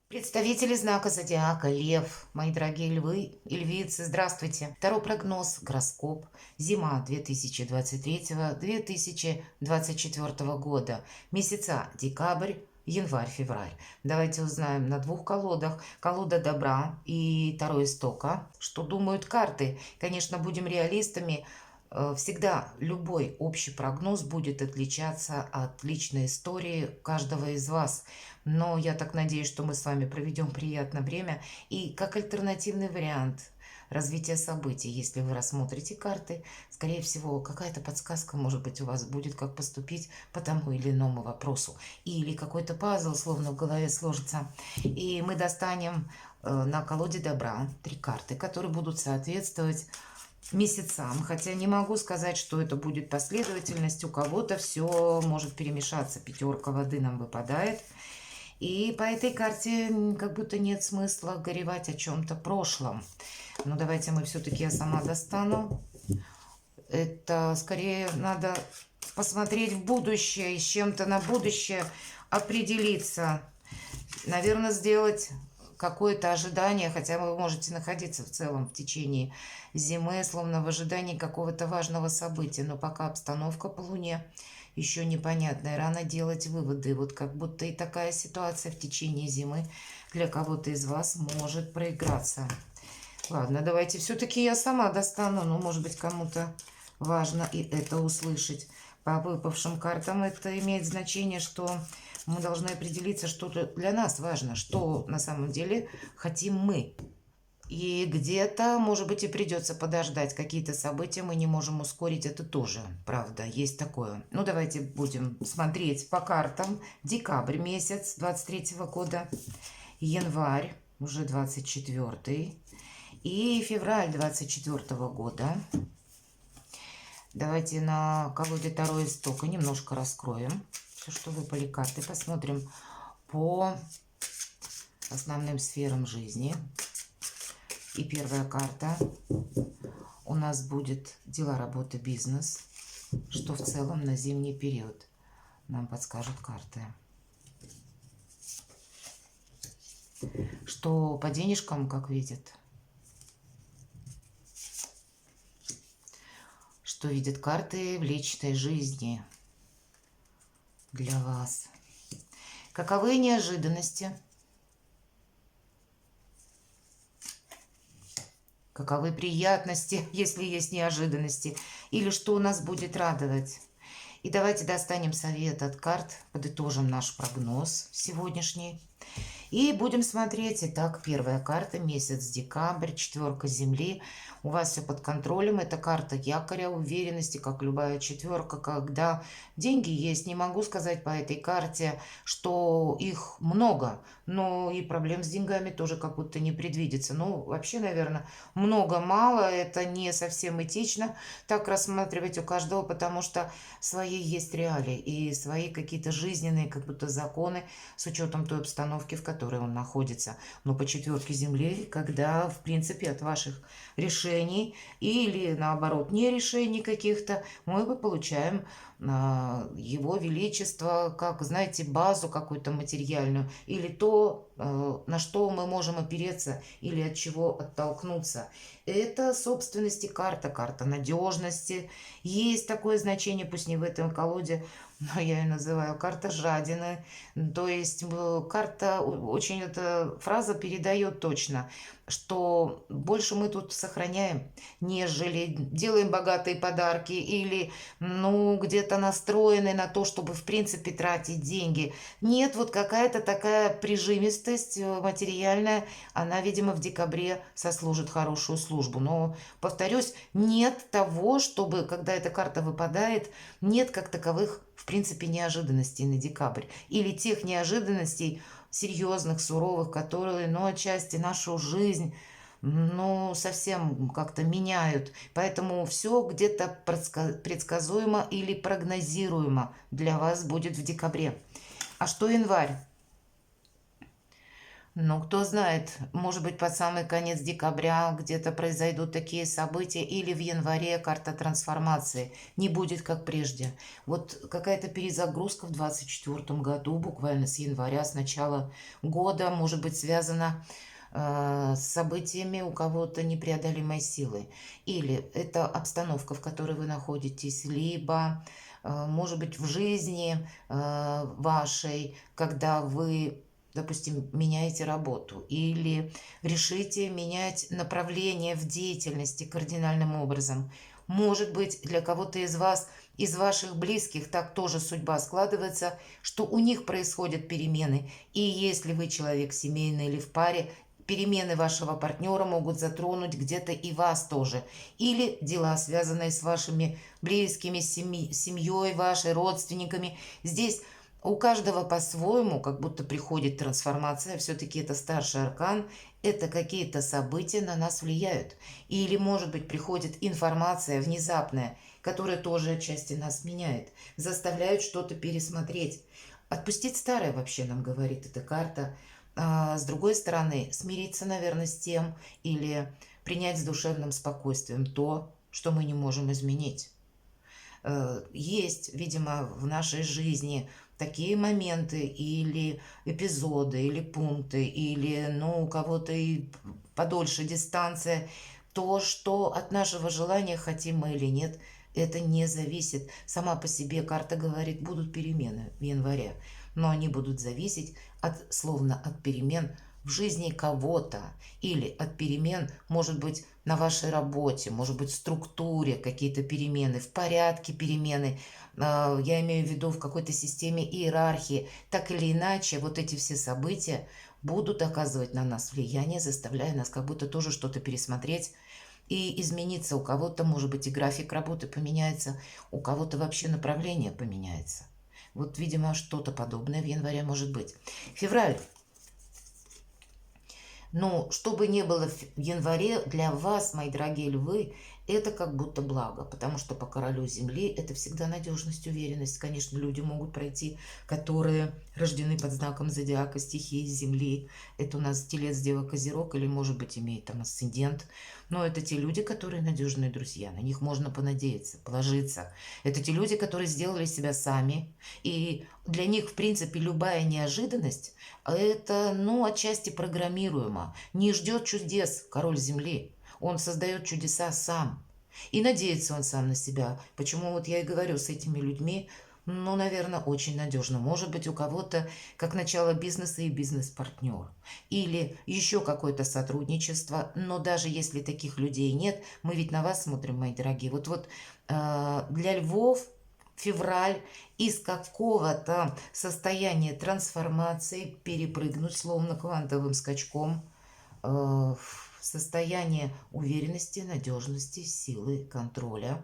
Представители знака зодиака Лев, мои дорогие львы и львицы, здравствуйте. Второй прогноз, гороскоп, зима 2023-2024 года, месяца декабрь, январь, февраль. Давайте узнаем на двух колодах. Колода добра и Таро истока. Что думают карты? Конечно, будем реалистами. Всегда любой общий прогноз будет отличаться от личной истории каждого из вас. Но я так надеюсь, что мы с вами проведем приятное время. И как альтернативный вариант развития событий, если вы рассмотрите карты, скорее всего, какая-то подсказка, может быть, у вас будет, как поступить по тому или иному вопросу. Или какой-то пазл словно в голове сложится. И мы достанем на колоде добра 3 карты, которые будут соответствовать месяцам, хотя не могу сказать, что это будет последовательность, у кого-то все может перемешаться, пятерка воды нам выпадает, и по этой карте как будто нет смысла горевать о чем-то прошлом. Но давайте мы все-таки, я сама достану, это скорее надо посмотреть в будущее и с чем-то на будущее определиться, наверное, сделать какое-то ожидание, хотя вы можете находиться в целом в течение зимы, словно в ожидании какого-то важного события, но пока обстановка по Луне еще непонятная, рано делать выводы. Вот как будто и такая ситуация в течение зимы для кого-то из вас может проиграться. Ладно, давайте все-таки я сама достану, но может быть кому-то важно и это услышать. По выпавшим картам это имеет значение, что мы должны определиться, что для нас важно, что на самом деле хотим мы. И где-то, может быть, и придется подождать какие-то события, мы не можем ускорить, это тоже, правда, есть такое. Ну, давайте будем смотреть по картам. Декабрь месяц 23 года, январь, уже 24 и февраль 24 года. Давайте на колоде Таро истока немножко раскроем все, что выпали карты. Посмотрим по основным сферам жизни. И первая карта у нас будет дела, работа, бизнес. Что в целом на зимний период нам подскажут карты. Что по денежкам, как видят. Что видят карты в личной жизни для вас. Каковы неожиданности? Каковы приятности, если есть неожиданности? Или что у нас будет радовать? И давайте достанем совет от карт, подытожим наш прогноз сегодняшний. И будем смотреть. Итак, первая карта, месяц декабрь, четверка земли. У вас все под контролем. Это карта якоря, уверенности, как любая четверка, когда деньги есть. Не могу сказать по этой карте, что их много, но и проблем с деньгами тоже как будто не предвидится. Ну, вообще, наверное, много-мало. Это не совсем этично так рассматривать у каждого, потому что свои есть реалии и свои какие-то жизненные как будто законы с учетом той обстановки, в которой он находится. Но по четверке земли, когда, в принципе, от ваших решений или, наоборот, не решений каких-то, мы получаем его величество, как, знаете, базу какую-то материальную, или то, на что мы можем опереться, или от чего оттолкнуться. Это собственности карта, карта надежности. Есть такое значение, пусть не в этом колоде, но я ее называю карта жадины. То есть карта, очень эта фраза передает точно, что больше мы тут сохраняем, нежели делаем богатые подарки или, ну, где-то настроены на то, чтобы, в принципе, тратить деньги. Нет, вот какая-то такая прижимистость материальная, она, видимо, в декабре сослужит хорошую службу. Но, повторюсь, нет того, чтобы, когда эта карта выпадает, нет как таковых, в принципе, неожиданностей на декабрь. Или тех неожиданностей серьезных, суровых, которые, ну, отчасти нашу жизнь, ну, совсем как-то меняют. Поэтому все где-то предсказуемо или прогнозируемо для вас будет в декабре. А что январь? Ну, кто знает, может быть, под самый конец декабря где-то произойдут такие события, или в январе карта трансформации не будет как прежде. Вот какая-то перезагрузка в 2024 году, буквально с января, с начала года, может быть связана с событиями у кого-то непреодолимой силы. Или это обстановка, в которой вы находитесь, либо, может быть, в жизни вашей, когда вы, допустим, меняете работу или решите менять направление в деятельности кардинальным образом. Может быть, для кого-то из вас, из ваших близких, так тоже судьба складывается, что у них происходят перемены. И если вы человек семейный или в паре, перемены вашего партнера могут затронуть где-то и вас тоже. Или дела, связанные с вашими близкими, семьей вашей, родственниками. Здесь у каждого по-своему, как будто приходит трансформация, все-таки это старший аркан, это какие-то события на нас влияют. Или, может быть, приходит информация внезапная, которая тоже отчасти нас меняет, заставляет что-то пересмотреть. Отпустить старое вообще нам говорит эта карта. А с другой стороны, смириться, наверное, с тем или принять с душевным спокойствием то, что мы не можем изменить. Есть, видимо, в нашей жизни такие моменты или эпизоды, или пункты, или, ну, у кого-то и подольше дистанция. То, что от нашего желания, хотим мы или нет, это не зависит. Сама по себе карта говорит, будут перемены в январе, но они будут зависеть словно от перемен в жизни кого-то или от перемен, может быть, на вашей работе, может быть, в структуре какие-то перемены, в порядке перемены, я имею в виду в какой-то системе иерархии. Так или иначе, вот эти все события будут оказывать на нас влияние, заставляя нас как будто тоже что-то пересмотреть и измениться. У кого-то, может быть, и график работы поменяется, у кого-то вообще направление поменяется. Вот, видимо, что-то подобное в январе может быть. Февраль. Но что бы ни было в январе, для вас, мои дорогие львы, это как будто благо, потому что по королю земли это всегда надежность, уверенность. Конечно, люди могут пройти, которые рождены под знаком зодиака, стихии земли. Это у нас телец, дева, козерог, или, может быть, имеет там асцендент. Но это те люди, которые надежные друзья, на них можно понадеяться, положиться. Это те люди, которые сделали себя сами, и для них, в принципе, любая неожиданность, это, ну, отчасти программируемо. Не ждет чудес король земли. Он создает чудеса сам. И надеется он сам на себя. Почему вот я и говорю с этими людьми, ну, наверное, очень надежно. Может быть, у кого-то как начало бизнеса и бизнес-партнер. Или еще какое-то сотрудничество. Но даже если таких людей нет, мы ведь на вас смотрим, мои дорогие. Вот для львов февраль из какого-то состояния трансформации перепрыгнуть словно квантовым скачком в состояние уверенности, надежности, силы, контроля,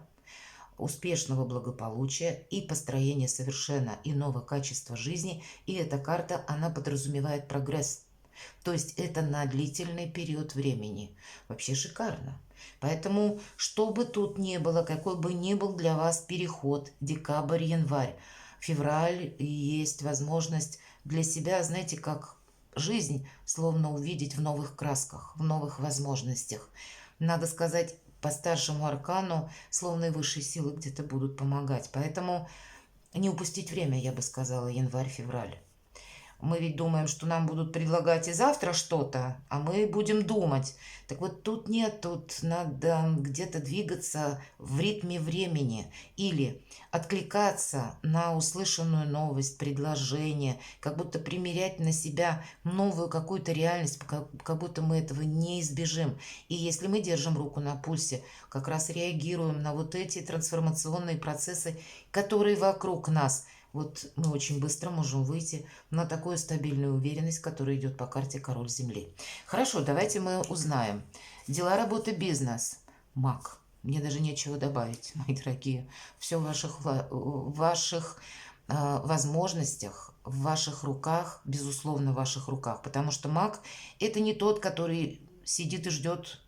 успешного благополучия и построения совершенно иного качества жизни. И эта карта, она подразумевает прогресс. То есть это на длительный период времени. Вообще шикарно. Поэтому, что бы тут ни было, какой бы ни был для вас переход, декабрь, январь, февраль, есть возможность для себя, знаете, как жизнь, словно увидеть в новых красках, в новых возможностях. Надо сказать, по старшему аркану, словно и высшие силы где-то будут помогать. Поэтому не упустить время, я бы сказала, январь-февраль. Мы ведь думаем, что нам будут предлагать и завтра что-то, а мы будем думать. Так вот тут нет, тут надо где-то двигаться в ритме времени или откликаться на услышанную новость, предложение, как будто примерять на себя новую какую-то реальность, как будто мы этого не избежим. И если мы держим руку на пульсе, как раз реагируем на вот эти трансформационные процессы, которые вокруг нас, вот мы очень быстро можем выйти на такую стабильную уверенность, которая идет по карте король земли. Хорошо, давайте мы узнаем. Дела, работа, бизнес. Маг. Мне даже нечего добавить, мои дорогие. Все в ваших возможностях, в ваших руках, безусловно, в ваших руках. Потому что маг – это не тот, который сидит и ждет,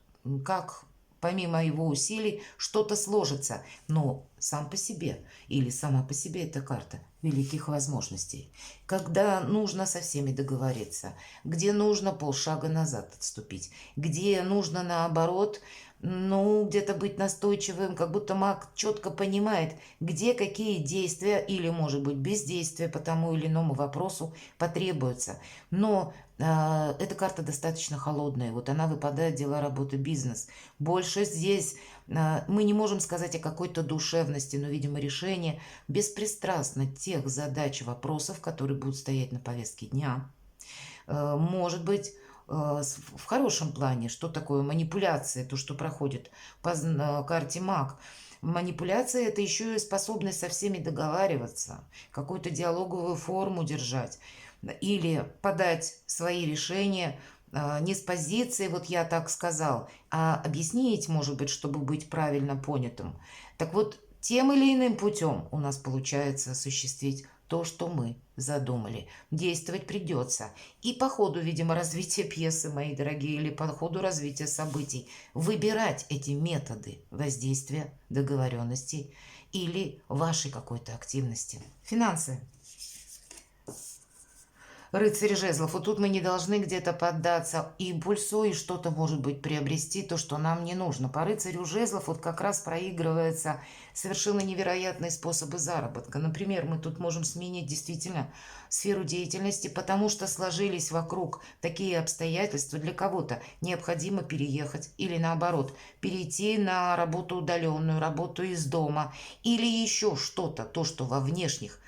как помимо его усилий что-то сложится. Но сам по себе или сама по себе эта карта великих возможностей, когда нужно со всеми договориться, где нужно полшага назад отступить, где нужно наоборот, ну, где-то быть настойчивым, как будто маг четко понимает, где какие действия или, может быть, бездействия по тому или иному вопросу потребуются. Но эта карта достаточно холодная, вот она выпадает дела, работы, бизнес. Больше здесь мы не можем сказать о какой-то душевности, но, видимо, решение беспристрастно тех задач и вопросов, которые будут стоять на повестке дня. Может быть, в хорошем плане, что такое манипуляция, то, что проходит по карте маг. Манипуляция – это еще и способность со всеми договариваться, какую-то диалоговую форму держать или подать свои решения не с позиции «вот я так сказал», а объяснить, может быть, чтобы быть правильно понятым. Так вот, тем или иным путем у нас получается осуществить то, что мы задумали. Действовать придется. И по ходу, видимо, развития пьесы, мои дорогие, или по ходу развития событий, выбирать эти методы воздействия, договоренностей или вашей какой-то активности. Финансы. Рыцарь жезлов. Вот тут мы не должны где-то поддаться импульсу и что-то, может быть, приобрести, то, что нам не нужно. По рыцарю жезлов вот как раз проигрываются совершенно невероятные способы заработка. Например, мы тут можем сменить действительно сферу деятельности, потому что сложились вокруг такие обстоятельства. Для кого-то необходимо переехать или наоборот, перейти на работу удаленную, работу из дома или еще что-то, то, что во внешних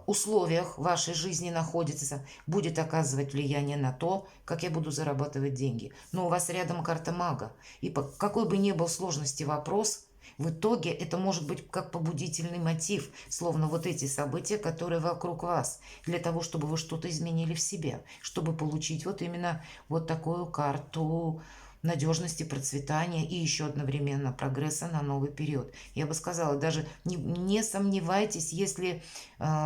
условиях вашей жизни находится, будет оказывать влияние на то, как я буду зарабатывать деньги. Но у вас рядом карта мага. И какой бы ни был сложности вопрос, в итоге это может быть как побудительный мотив, словно вот эти события, которые вокруг вас, для того, чтобы вы что-то изменили в себе, чтобы получить вот именно вот такую карту надежности, процветания и еще одновременно прогресса на новый период. Я бы сказала, даже не сомневайтесь, если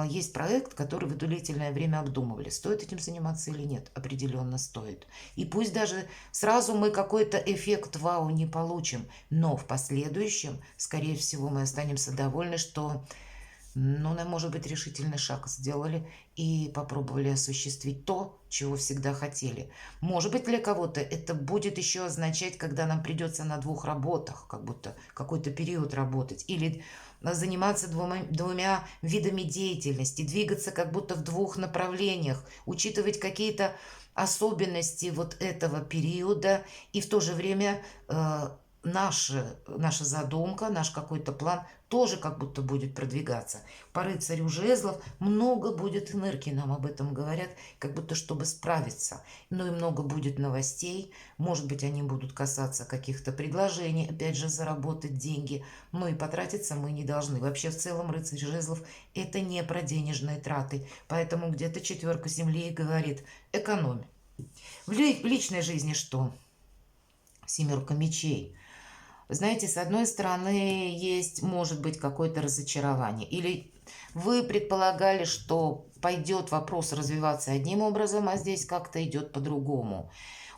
есть проект, который вы длительное время обдумывали, стоит этим заниматься или нет, определенно стоит. И пусть даже сразу мы какой-то эффект вау не получим, но в последующем, скорее всего, мы останемся довольны, что может быть, решительный шаг сделали и попробовали осуществить то, чего всегда хотели. Может быть, для кого-то это будет еще означать, когда нам придется на двух работах, как будто какой-то период работать, или заниматься двумя видами деятельности, двигаться как будто в двух направлениях, учитывать какие-то особенности вот этого периода и в то же время наша задумка, наш какой-то план тоже как будто будет продвигаться. По рыцарю жезлов много будет энергии, нам об этом говорят, как будто чтобы справиться. Но и много будет новостей, может быть, они будут касаться каких-то предложений, опять же, заработать деньги, но и потратиться мы не должны. Вообще, в целом, рыцарь жезлов – это не про денежные траты, поэтому где-то четверка земли говорит «экономь». В личной жизни что? Семерка мечей. Знаете, с одной стороны, есть, может быть, какое-то разочарование. Или вы предполагали, что пойдет вопрос развиваться одним образом, а здесь как-то идет по-другому.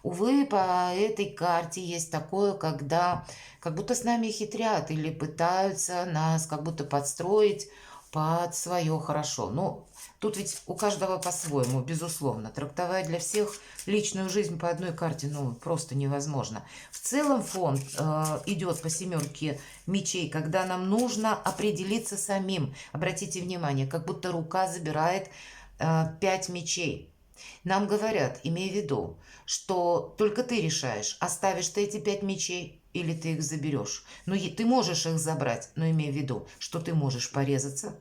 Увы, по этой карте есть такое, когда как будто с нами хитрят или пытаются нас как будто подстроить под свое хорошо. Но тут ведь у каждого по-своему, безусловно. Трактовать для всех личную жизнь по одной карте, просто невозможно. В целом фон идет по семерке мечей, когда нам нужно определиться самим. Обратите внимание, как будто рука забирает 5 мечей. Нам говорят, имей в виду, что только ты решаешь, оставишь ты эти 5 мечей или ты их заберешь. Но ты можешь их забрать, но имей в виду, что ты можешь порезаться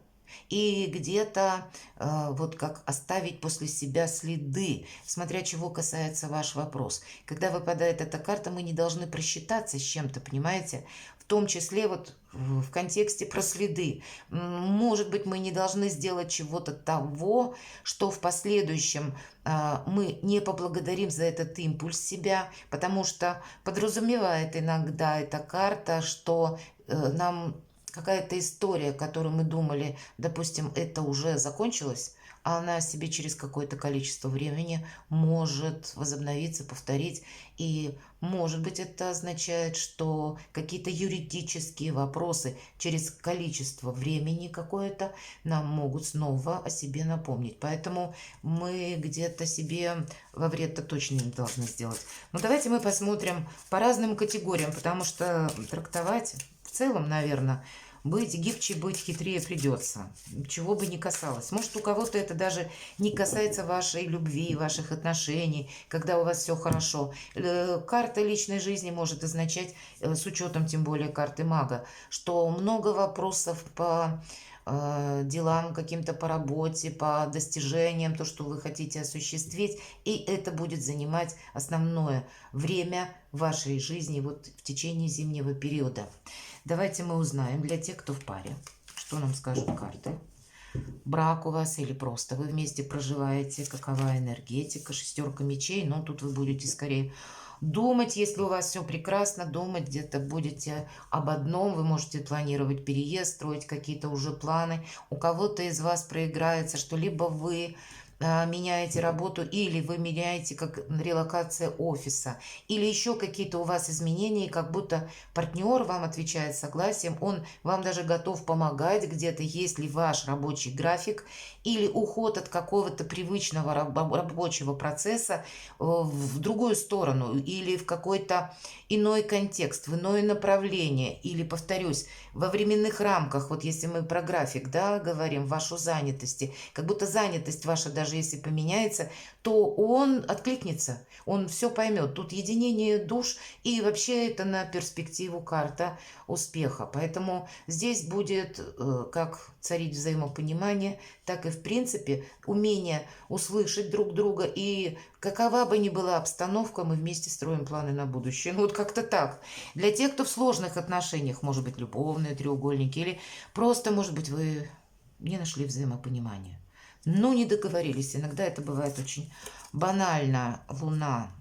и где-то вот как оставить после себя следы, смотря чего касается ваш вопрос. Когда выпадает эта карта, мы не должны просчитаться с чем-то, понимаете? В том числе вот в контексте про следы. Может быть, мы не должны сделать чего-то того, что в последующем мы не поблагодарим за этот импульс себя, потому что подразумевает иногда эта карта, что нам какая-то история, которую мы думали, допустим, это уже закончилось, она себе через какое-то количество времени может возобновиться, повторить. И, может быть, это означает, что какие-то юридические вопросы через количество времени какое-то нам могут снова о себе напомнить. Поэтому мы где-то себе во вред-то точно не должны сделать. Но давайте мы посмотрим по разным категориям, потому что трактовать в целом, наверное, быть гибче, быть хитрее придется, чего бы ни касалось. Может, у кого-то это даже не касается вашей любви, ваших отношений, когда у вас все хорошо. Карта личной жизни может означать, с учетом тем более карты мага, что много вопросов по делам каким-то, по работе, по достижениям, то, что вы хотите осуществить, и это будет занимать основное время вашей жизни вот в течение зимнего периода. Давайте мы узнаем для тех, кто в паре, что нам скажут карты. Брак у вас или просто вы вместе проживаете, какова энергетика, шестерка мечей, но тут вы будете скорее думать, если у вас все прекрасно, думать где-то будете об одном, вы можете планировать переезд, строить какие-то уже планы. У кого-то из вас проиграется, что либо вы меняете работу, или вы меняете как релокация офиса, или еще какие-то у вас изменения, как будто партнер вам отвечает согласием, он вам даже готов помогать где-то, если ваш рабочий график или уход от какого-то привычного рабочего процесса в другую сторону, или в какой-то иной контекст, в иное направление, или, повторюсь, во временных рамках, вот если мы про график, да, говорим, вашу занятости, как будто занятость ваша, даже если поменяется, то он откликнется, он все поймет. Тут единение душ, и вообще это на перспективу карта успеха. Поэтому здесь будет как царить взаимопонимание, так и, в принципе, умение услышать друг друга. И какова бы ни была обстановка, мы вместе строим планы на будущее. Ну вот как-то так. Для тех, кто в сложных отношениях, может быть, любовные треугольники, или просто, может быть, вы не нашли взаимопонимания. Ну, не договорились. Иногда это бывает очень банально. Луна.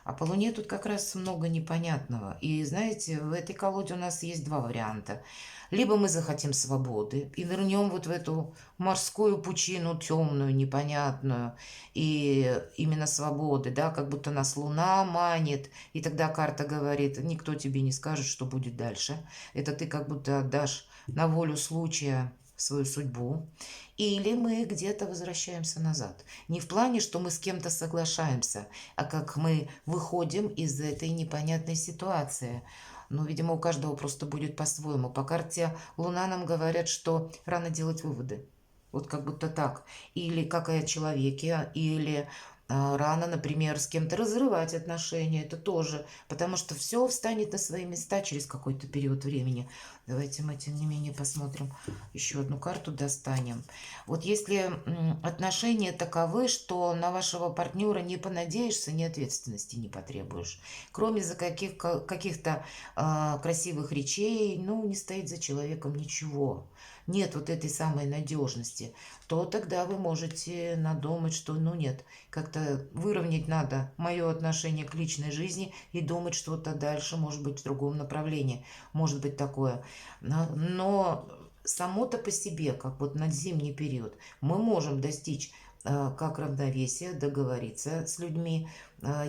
А по Луне тут как раз много непонятного. И знаете, в этой колоде у нас есть два варианта. Либо мы захотим свободы и нырнем вот в эту морскую пучину темную, непонятную, и именно свободы, да, как будто нас Луна манит, и тогда карта говорит, никто тебе не скажет, что будет дальше. Это ты как будто отдашь на волю случая свою судьбу. Или мы где-то возвращаемся назад. Не в плане, что мы с кем-то соглашаемся, а как мы выходим из этой непонятной ситуации. Ну, видимо, у каждого просто будет по-своему. По карте Луна нам говорят, что рано делать выводы. Вот как будто так. Или как и о человеке, или рано, например, с кем-то разрывать отношения. Это тоже. Потому что все встанет на свои места через какой-то период времени. Давайте мы, тем не менее, посмотрим. Еще одну карту достанем. Вот если отношения таковы, что на вашего партнера не понадеешься, ни ответственности не потребуешь. Кроме за каких-то красивых речей, ну, не стоит за человеком ничего. Нет вот этой самой надежности, то тогда вы можете надумать, что ну нет, как-то выровнять надо мое отношение к личной жизни и думать что-то дальше, может быть, в другом направлении. Может быть такое. Но само-то по себе, как вот на зимний период, мы можем достичь как равновесие, договориться с людьми,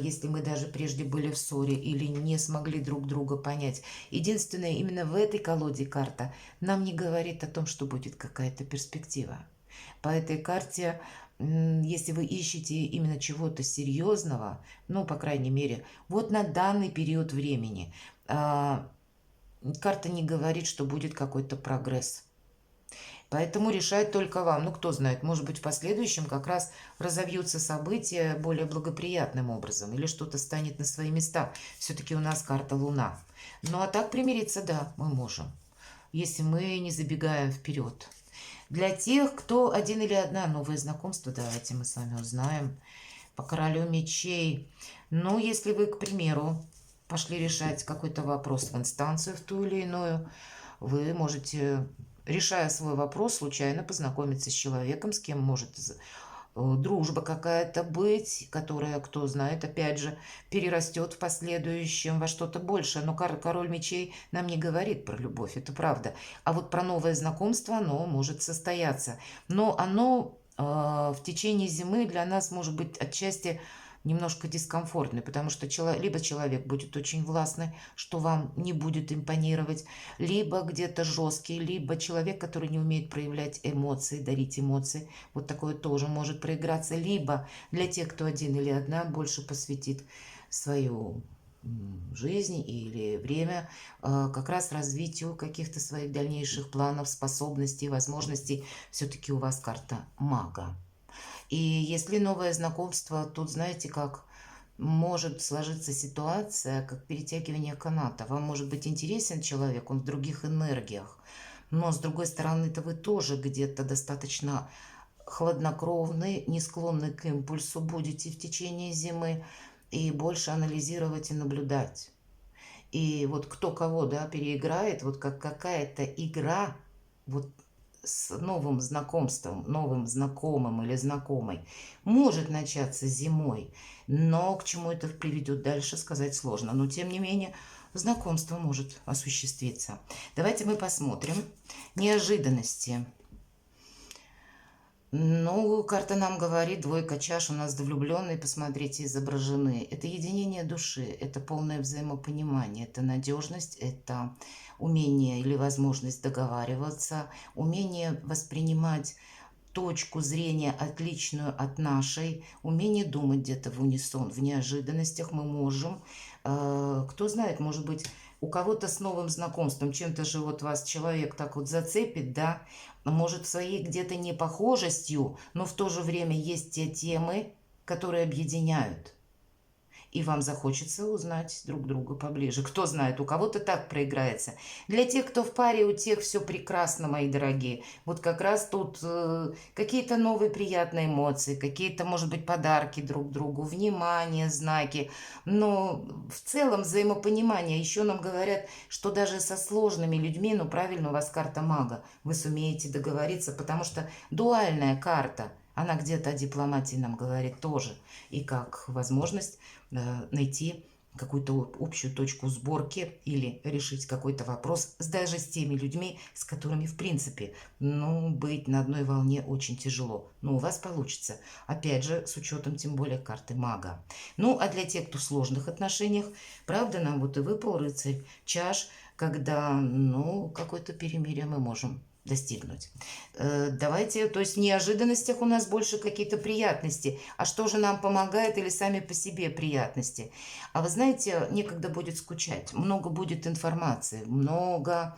если мы даже прежде были в ссоре или не смогли друг друга понять. Единственное, именно в этой колоде карта нам не говорит о том, что будет какая-то перспектива. По этой карте, если вы ищете именно чего-то серьезного, ну, по крайней мере, вот на данный период времени, карта не говорит, что будет какой-то прогресс. Поэтому решать только вам. Ну, кто знает, может быть, в последующем как раз разовьются события более благоприятным образом. Или что-то станет на свои места. Все-таки у нас карта Луна. Ну, а так примириться, да, мы можем. Если мы не забегаем вперед. Для тех, кто один или одна новое знакомство, давайте мы с вами узнаем. По королю мечей. Ну, если вы, к примеру, пошли решать какой-то вопрос в инстанцию, в ту или иную, вы можете, решая свой вопрос, случайно познакомиться с человеком, с кем может дружба какая-то быть, которая, кто знает, опять же, перерастет в последующем во что-то большее. Но король мечей нам не говорит про любовь, это правда. А вот про новое знакомство оно может состояться. Но оно в течение зимы для нас может быть отчасти немножко дискомфортный, потому что либо человек будет очень властный, что вам не будет импонировать, либо где-то жесткий, либо человек, который не умеет проявлять эмоции, дарить эмоции. Вот такое тоже может проиграться. Либо для тех, кто один или одна больше посвятит свою жизнь или время как раз развитию каких-то своих дальнейших планов, способностей, возможностей. Все-таки у вас карта мага. И если новое знакомство, тут знаете, как может сложиться ситуация, как перетягивание каната. Вам может быть интересен человек, он в других энергиях. Но с другой стороны-то вы тоже где-то достаточно хладнокровны, не склонны к импульсу будете в течение зимы и больше анализировать и наблюдать. И вот кто кого, да, переиграет, вот как какая-то игра, вот с новым знакомством, новым знакомым или знакомой может начаться зимой, но к чему это приведет дальше, сказать сложно. Но тем не менее, знакомство может осуществиться. Давайте мы посмотрим неожиданности. Ну, карта нам говорит, двойка чаш, у нас влюбленные, посмотрите, изображены. Это единение души, это полное взаимопонимание, это надежность, это умение или возможность договариваться, умение воспринимать точку зрения отличную от нашей, умение думать где-то в унисон, в неожиданностях мы можем. Кто знает, может быть, у кого-то с новым знакомством чем-то же вот вас человек так вот зацепит, да, может своей где-то непохожестью, но в то же время есть те темы, которые объединяют. И вам захочется узнать друг друга поближе. Кто знает, у кого-то так проиграется. Для тех, кто в паре, у тех все прекрасно, мои дорогие. Вот как раз тут какие-то новые приятные эмоции, какие-то, может быть, подарки друг другу, внимание, знаки. Но в целом взаимопонимание. Еще нам говорят, что даже со сложными людьми, ну правильно, у вас карта мага, вы сумеете договориться, потому что дуальная карта, она где-то о дипломатии нам говорит тоже. И как возможность найти какую-то общую точку сборки или решить какой-то вопрос даже с теми людьми, с которыми, в принципе, ну, быть на одной волне очень тяжело. Но у вас получится. Опять же, с учетом тем более карты мага. Ну, а для тех, кто в сложных отношениях, правда, нам вот и выпал рыцарь чаш, когда, ну, какое-то перемирие мы можем достигнуть. Давайте, то есть в неожиданностях у нас больше какие-то приятности. А что же нам помогает или сами по себе приятности? А вы знаете, некогда будет скучать. Много будет информации, много,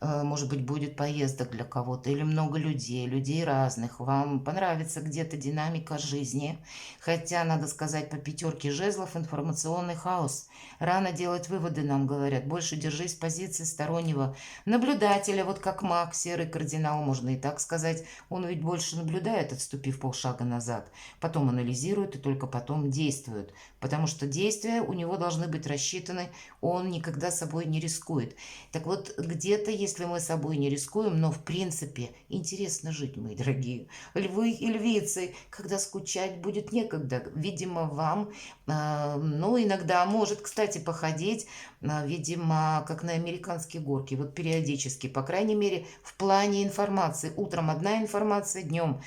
может быть, будет поездок для кого-то или много людей, людей разных. Вам понравится где-то динамика жизни. Хотя, надо сказать, по пятерке жезлов информационный хаос. Рано делать выводы, нам говорят. Больше держись в позиции стороннего наблюдателя, вот как маг, серый кардинал, можно и так сказать. Он ведь больше наблюдает, отступив полшага назад. Потом анализирует и только потом действует. Потому что действия у него должны быть рассчитаны, он никогда собой не рискует. Так вот, где-то, если мы собой не рискуем, но в принципе интересно жить, мои дорогие львы и львицы, когда скучать будет некогда. Видимо, вам, ну, иногда может, кстати, походить, видимо, как на американские горки, вот периодически, по крайней мере, в плане информации. Утром одна информация, днем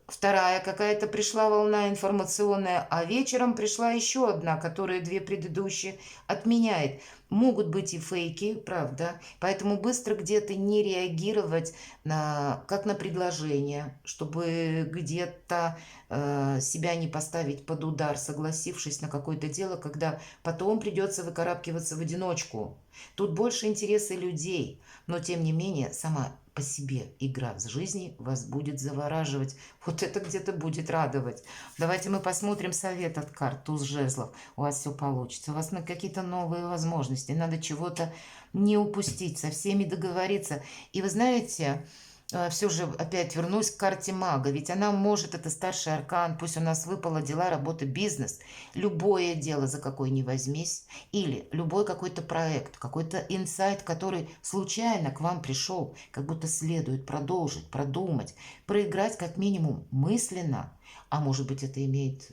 вторая какая-то пришла волна информационная, а вечером пришла еще одна, которая две предыдущие отменяет. Могут быть и фейки, правда, поэтому быстро где-то не реагировать как на предложение, чтобы где-то себя не поставить под удар, согласившись на какое-то дело, когда потом придется выкарабкиваться в одиночку. Тут больше интересы людей, но тем не менее сама по себе игра в жизни вас будет завораживать. Вот это где-то будет радовать. Давайте мы посмотрим совет от карт, туз жезлов. У вас все получится. У вас какие-то новые возможности. Надо чего-то не упустить, со всеми договориться. И вы знаете, все же опять вернусь к карте мага, ведь она может, это старший аркан, пусть у нас выпало дела, работа, бизнес, любое дело, за какое ни возьмись, или любой какой-то проект, какой-то инсайт, который случайно к вам пришел, как будто следует продолжить, продумать, проиграть как минимум мысленно, а может быть это имеет,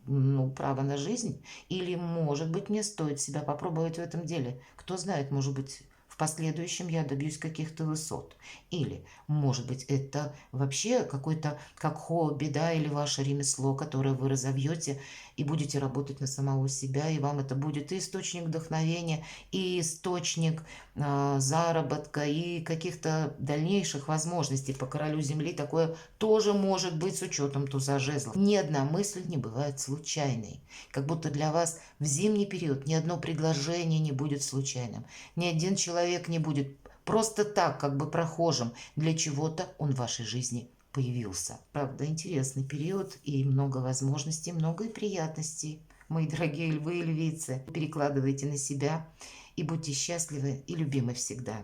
ну, право на жизнь, или может быть мне стоит себя попробовать в этом деле, кто знает, может быть в последующем я добьюсь каких-то высот. Или, может быть, это вообще какой-то как хобби, да, или ваше ремесло, которое вы разовьете и будете работать на самого себя, и вам это будет и источник вдохновения, и источник заработка, и каких-то дальнейших возможностей по королю земли. Такое тоже может быть с учетом туза жезлов. Ни одна мысль не бывает случайной. Как будто для вас в зимний период ни одно предложение не будет случайным. Ни один человек не будет просто так, как бы прохожим. Для чего-то он в вашей жизни появился. Правда, интересный период и много возможностей, много и приятностей. Мои дорогие львы и львицы, перекладывайте на себя и будьте счастливы и любимы всегда.